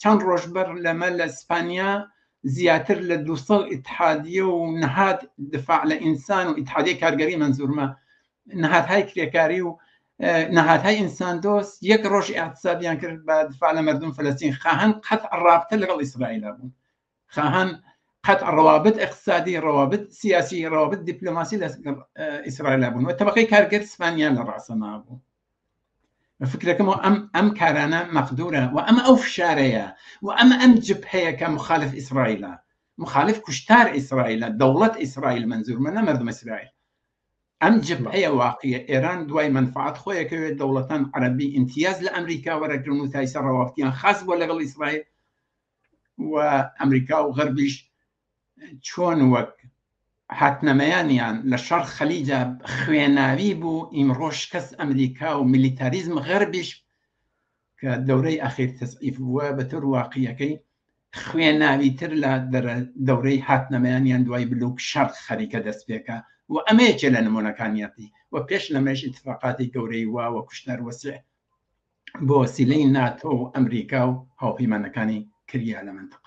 چەند ڕۆژ بەر لەمە لە ئیسپانیا زیاتر لە 200 ئیتحادیە و نەهات دفاع لە ئینسان و ئیتحادیە کارگەری منزورمە نەهاتهای کرێکاری و نەهاتهای ئینسان دۆست یەک ڕۆژ ئاقتصادیان کرد بە دفاع لە مردم فلەستین خواهان قەت ڕابطە لەگەڵ ئیسرائیل بوون خواهان قەت روابط اقتصادی روابط سیاسی روابط دیپلۆماسی لەگەڵ ئیسرائیل بوون و طبقەی کارگر ئیسپانیا لە ڕاستە نابوو فکرەکەم ئەم کارانە مەقدورە و ئەو فشارەیە و ئەم جبهەیە کە مخالف ئیسرائیلە مخالف کوشتار ئیسرائیلە دەوڵەت ئیسرائیل منزورمە نە مردم ئیسرائیل ئەم جبهەیە واقعیە ئێران دوای منفعات خۆیەکەوێت دەوڵەتان عەرەبی امتیاز لە ئەمریکا وەرەگرن و تایسە ڕەوابطیان خاص بووە لەگەڵ ئیسرائیل و ئەمریکا و غەربیش چۆن وەک هاتنەمەیانیان لە شەڕ خەلیجە خوێناوی بوو ئیمڕۆژ کەس ئەمریکا و میلیتاریزم غەربیش کە دەورەی ئەخیر تەسعیف بووە بەتەر واقعیەکەی خوێناویتر لە دەورەی هاتنەمەیانیان دوای بلوک شەڕ خەریکە دەست پێکە و ئەمەیەکێ لە نمونەکانیەتی و پێش لەمەش اتفاقاتی گەورەی وا و کوشتار وەسیع بۆ وەسیلەی ناتۆ و ئەمریکا و هاوپەیمانەکانی کردیا لە منطقە